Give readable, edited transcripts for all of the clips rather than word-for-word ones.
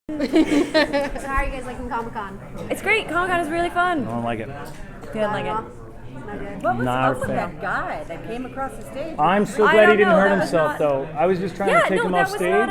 So how are you guys liking Comic-Con? It's great. Comic-Con is really fun. I don't like it. You didn't like it? Not good. What was Not up with fair. that guy that came across the stage? I'm so I glad don't he didn't know, hurt that was himself, not- though. I was just trying Yeah, to take no, him that off was stage, not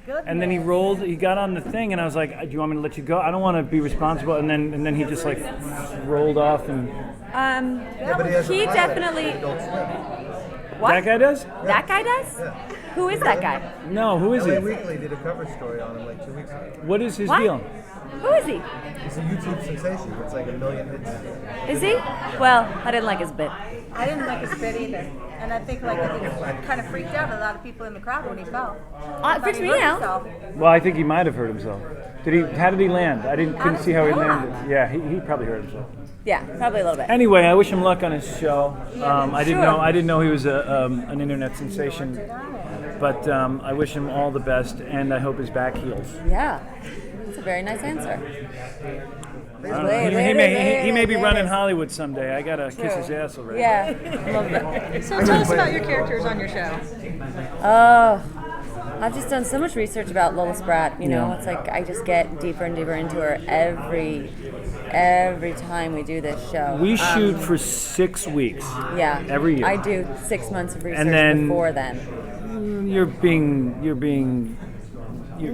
a... and then he got on the thing, and I was like, "Do you want me to let you go? I don't want to be responsible." And then he just like rolled off, and He definitely... What? that guy does? That guy does? Who is that guy? No, who is LA he? Weekly did a cover story on him like 2 weeks ago. What is his What? deal? Who is he? He's a YouTube sensation. It's like 1 million hits. Is he? Well, I didn't like his bit. I didn't like his bit either. And I think it kind of freaked out a lot of people in the crowd when he fell. It freaks me out. Well, I think he might have hurt himself. How did he land? Couldn't see how he landed. Yeah, he probably hurt himself. Yeah, probably a little bit. Anyway, I wish him luck on his show. I Sure. didn't know he was an internet sensation, but I wish him all the best, and I hope his back heals. Yeah. That's a very nice answer. I don't know. He may be running Hollywood someday. I gotta kiss his ass already. Yeah. I love it. So tell us about your characters on your show. Oh, I've just done so much research about Lola Spratt. You know, Yeah. it's like I just get deeper and deeper into her every time we do this show. We shoot for 6 weeks. Yeah. every year. I do 6 months of research And then- before then. You're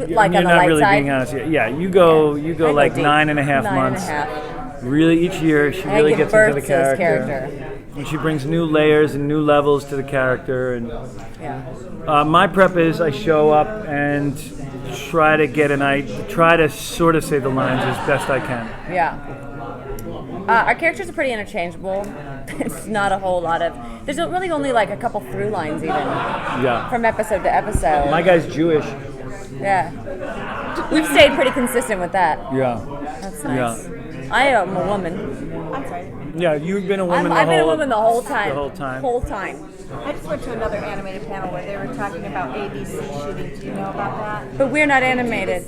Like on the not light really side? being honest. Yeah, you go I like deep. 9.5 months. 9.5. Really, each year she I really give gets into birth the to this character. And she brings new layers and new levels to the character. And Yeah. my prep is I show up and try to sort of say the lines as best I can. Yeah. Our characters are pretty interchangeable. It's not a whole lot of... There's really only like a couple through lines even Yeah. from episode to episode. My guy's Jewish. Yeah. We've stayed pretty consistent with that. Yeah. That's nice. I am a woman. I'm sorry. Yeah, you've been a woman I've been a woman the whole time. The whole time. Whole time. I just went to another animated panel where they were talking about ABC shooting. Do you know about that? But we're not animated.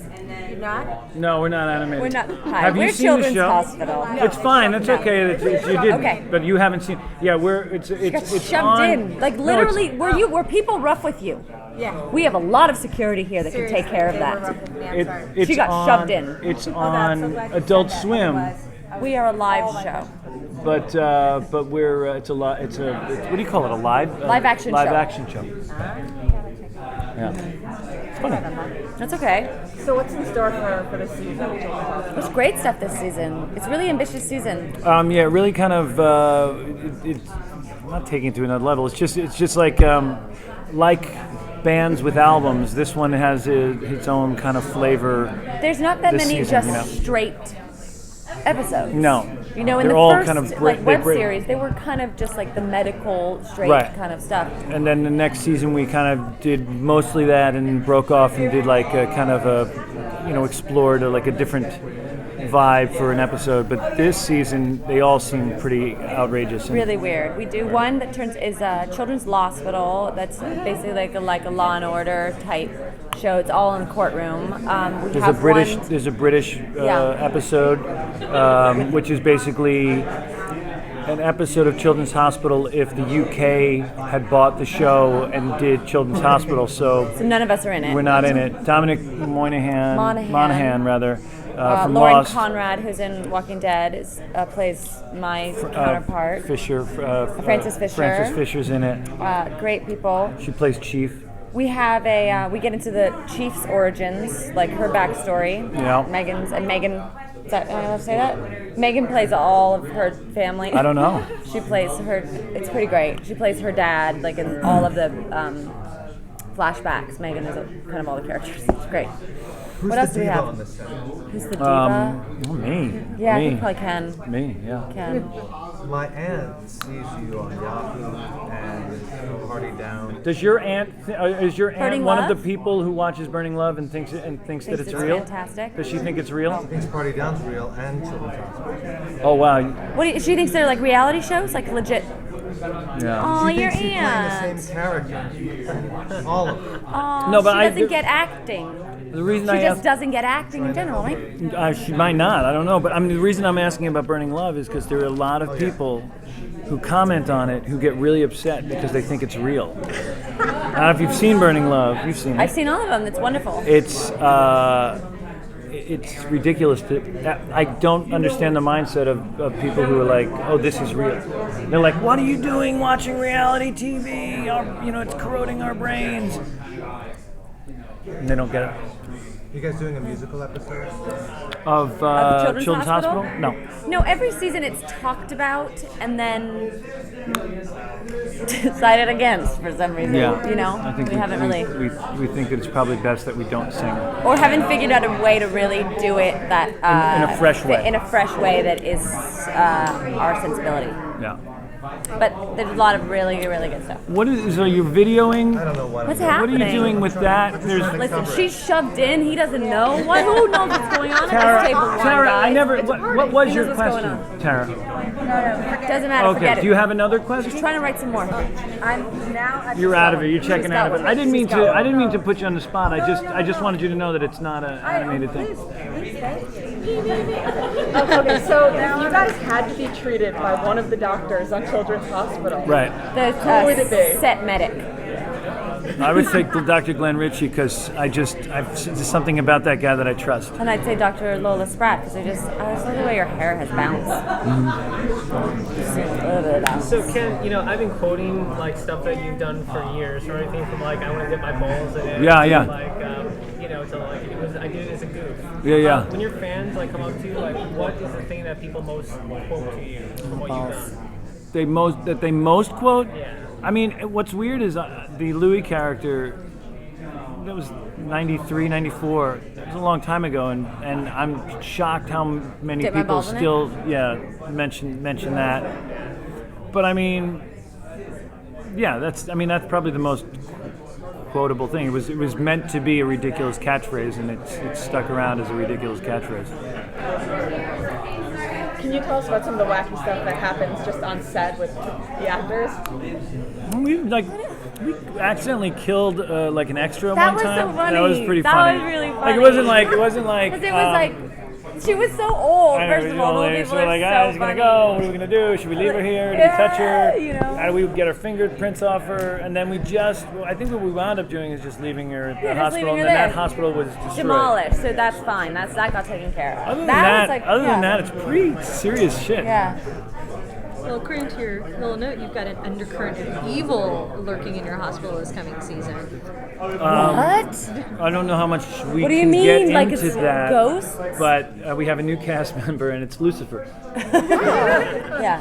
You're not? No, we're not animated. We're not. Hi, Have we're you seen Children's the show? Hospital. It's fine. That's okay. That you didn't. Okay. But you haven't seen. Yeah, it's Shoved on, in. Like No, it's- literally, were people rough with you? Yeah. We have a lot of security here that can take care of Seriously, they were that. rough with me. I'm sorry. it's She got on, shoved in. It's Oh, that's so on glad you Adult said that. Swim, We are a live show. but we're it's what do you call it? A live Live-action live show. action show. Yeah. It's funny. That's okay. So what's in store for this season? There's great stuff this season. It's a really ambitious season. Yeah, really kind of. It's I'm not taking it to another level. It's just like bands with albums. This one has its own kind of flavor. There's not that This many season, just you know. straight episodes. No. You know, in They're the all first kind of web series, they were kind of just like the medical straight Right. kind of stuff. And then the next season we kind of did mostly that and broke off and did like a kind of explored like a different vibe for an episode. But this season they all seem pretty outrageous. And Really weird. We do one that is a children's hospital. That's basically like a Law and Order type show. It's all in the courtroom. There's a British episode, which is basically an episode of Children's Hospital if the UK had bought the show and did Children's Hospital. So none of us are in it. we're not in it. Dominic Monaghan rather. From Lauren Lost. Conrad, who's in Walking Dead, plays my counterpart. Frances Fisher. Frances Fisher's in it. Great people. She plays Chief. We have we get into the Chief's origins, like her backstory. Yeah. Megan, Is that, am I allowed to say that? Megan plays all of her family. I don't know. She plays it's pretty great. She plays her dad, like in all of the flashbacks. Megan is kind of all the characters. It's great. Who's What else the do we diva have? on this set? Who's the diva? Me. Yeah, me. you probably can. Me, yeah. My aunt sees you on Yahoo and Party Down. Is your aunt Burning one of Love? the people who watches Burning Love and thinks that it's real? Fantastic. Does she think it's real? She thinks Party Down's real and Children's Hospital. Oh wow. She thinks they're like reality shows, like legit. Yeah. Oh, She your thinks she's playing the aunt. same character. All of them. Oh, No, but she I- doesn't get acting. The reason She I just asked, doesn't get acting in general, right? she might not. I don't know. But I mean, the reason I'm asking about Burning Love is because there are a lot of people who comment on it who get really upset because they think it's real. I don't know if you've seen Burning Love. You've seen it. I've seen all of them. It's wonderful. It's it's ridiculous I don't understand the mindset of people who are like, oh, this is real. They're like, what are you doing watching reality TV? It's corroding our brains. And they don't get it. You guys doing a musical episode? Of Children's Hospital? No, every season it's talked about and then decided against for some reason. Yeah. I think we haven't really. We think that it's probably best that we don't sing. Or haven't figured out a way to really do it that in a fresh way. In a fresh way that is our sensibility. Yeah. But there's a lot of really, really good stuff. Are you videoing? I don't know what. What's happening? What are you doing with that? Listen, she's shoved in. He doesn't know. Who knows what's going on at this table? Tara, guys? I never. What was He your knows what's going question, on. Tara? No, doesn't matter. Okay. Forget it. Do you have another question? She's trying to write some more. You're out of it. You're checking out of it. I didn't mean to put you on the spot. I just wanted you to know that it's not an animated thing. Okay, so if you guys had to be treated by one of the doctors on Children's Hospital, Right. The would it be? set medic. I would say Dr. Glenn Ritchie because there's something about that guy that I trust. And I'd say Dr. Lola Spratt because I just love the way your hair has bounced. Just a little bit of bounce. So Ken, I've been quoting like stuff that you've done for years, or anything from like I want to dip my balls in it. Yeah. To, like to like I did it as a goof. Yeah. When your fans like come up to you, like what is the thing that people most quote to you from what you've done? They most quote? Yeah. I mean, what's weird is the Louis character, that was 93, 94. It was a long time ago, and I'm shocked how many Dip my people balls in it? still mention that. But I mean, that's probably the most quotable thing. It was meant to be a ridiculous catchphrase, and it's stuck around as a ridiculous catchphrase. Can you tell us about some of the wacky stuff that happens just on set with the actors? We accidentally killed like an extra That one was time. so funny. That was pretty That funny. was really Like funny. it wasn't like. Because it was like, she was so old. First of all, old people we're are like, so she's gonna funny. go. What are we gonna do? Should we leave her here? Do we touch her? Yeah, How do we get our fingerprints off her? And then I think what we wound up doing is just leaving her at the just hospital, leaving and her then there. that hospital was destroyed. Demolished, so that's fine. That got taken care of. Other than that that, was like, it's pretty serious shit. Yeah. Well, according to your little note, you've got an undercurrent of evil lurking in your hospital this coming season. What? I don't know how much we What do you can mean? get Like into it's that. ghosts? But we have a new cast member, and it's Lucifer. Yeah.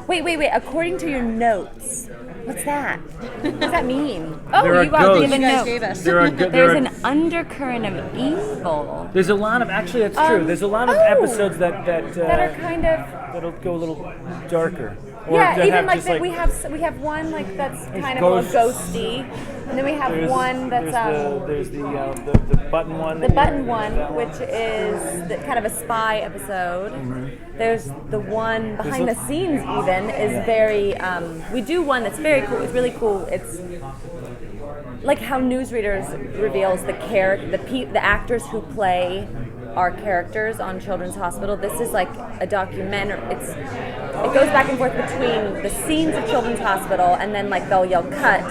Wait. According to your notes, what's that? What does that mean? Oh, There are you got ghosts. given You guys notes. gave us. There's an undercurrent of evil There's a lot of actually that's true. There's a lot of episodes that that are kind of. that'll go a little darker. Or Yeah, that even have like just that. We have one like that's kind of ghosts. more ghosty, and then we have one that's there's the button one. the button one, which is kind of a spy episode. Mm-hmm. There's the one behind the scenes even is very. We do one that's very cool. It's really cool. It's like how Newsreaders reveals the actors who play our characters on Children's Hospital. This is like a documentary. It goes back and forth between the scenes of Children's Hospital and then like they'll yell cut,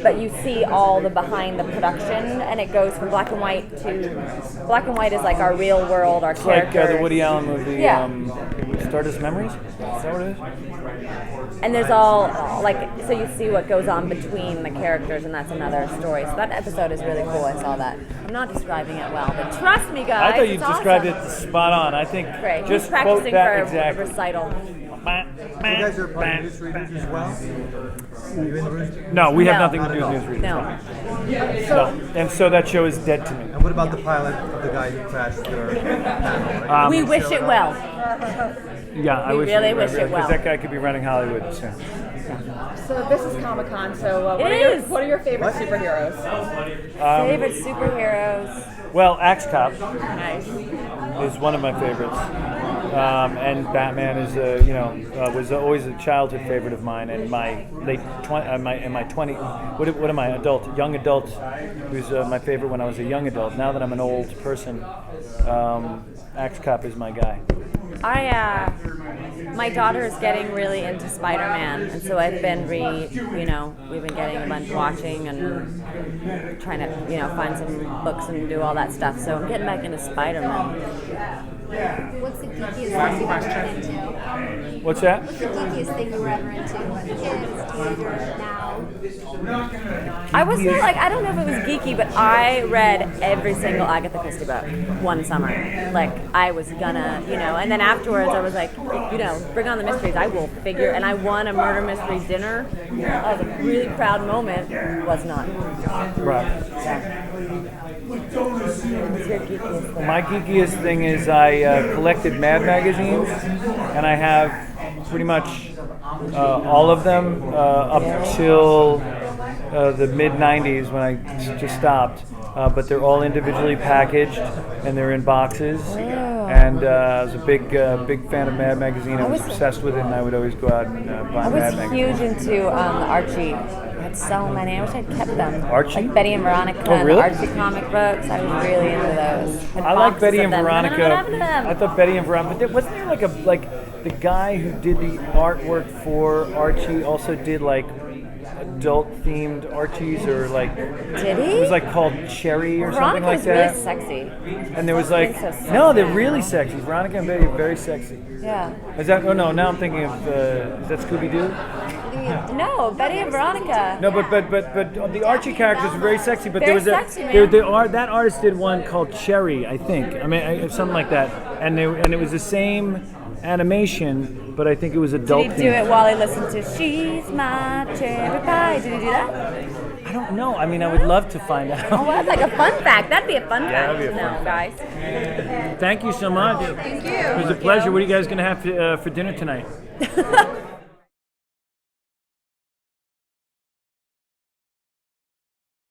but you see all the behind the production, and it goes from black and white to black and white is like our real world, our characters. Like the Woody Allen movie, Yeah. Stardust Memories? Is that what it is? And there's all like, so you see what goes on between the characters, and that's another story. So that episode is really cool. I saw that. I'm not describing it well, but trust me, guys. I thought you it's described awesome. it spot on. I think Great. just He's practicing quote that for exactly. a recital. You guys are part of newsreaders as well? Are you in the room? No, we have No. nothing to do with newsreaders. No. And so that show is dead to me. And what about the pilot of the guy who crashed their panel? We wish it well. Yeah, I We wish really wish it because well. that guy could be running Hollywood soon. So this is Comic-Con, so It what are your favorite superheroes? Favorite superheroes. Well, Axe Cop Nice. is one of my favorites, and Batman is was always a childhood favorite of mine. And my late 20 what am I young adult who's my favorite when I was a young adult. Now that I'm an old person, Axe Cop is my guy. My daughter is getting really into Spider-Man, and so I've been we've been getting a bunch watching and trying to, find some books and do all that stuff. So I'm getting back into Spider-Man. What's the geekiest thing you've ever been into? What's that? What's the geekiest thing you were ever into? As a kid, as a teenager, now? I was not I don't know if it was geeky, but I read every single Agatha Christie book one summer. Like, I was gonna, and then afterwards I was like, bring on the mysteries. I will figure, and I won a murder mystery dinner. That was a really proud moment. Was not. Right. What's your geekiest thing? My geekiest thing is I collected Mad magazines, and I have pretty much all of them up till the mid-'90s when I just stopped. But they're all individually packaged, and they're in boxes. And I was a big fan of Mad magazine. I was obsessed with it, and I would always go out and buy Mad magazine. I was huge into the Archie. I had so many. I wish I'd kept them. Archie? Like Betty and Veronica and really? Archie comic books. I was really into those. Had I like boxes Betty of and them. Veronica. I don't know what happened to them. I thought Betty and Veronica, but wasn't there the guy who did the artwork for Archie also did adult-themed Archies, or Did he? it was called Cherry or something like Veronica's that. really sexy. And there was So sexy. no, they're really sexy. Veronica and Betty are very sexy. Yeah. Is that? Oh no, now I'm thinking of is that Scooby Doo? No, Betty and Veronica. No, but the Archie characters were very sexy. But Very there was sexy, man. that artist did one called Cherry, I think. I mean, something like that. And it was the same animation, but I think it was adult. Did he do it while he listened to "She's My Cherry Pie"? Did he do that? I don't know. I mean, I would love to find out. Oh, well, that's like a fun fact. That'd be a fun fact that'd be a to fun know, guys. Thank you so much. Thank you. It was a pleasure. What are you guys going to have for dinner tonight?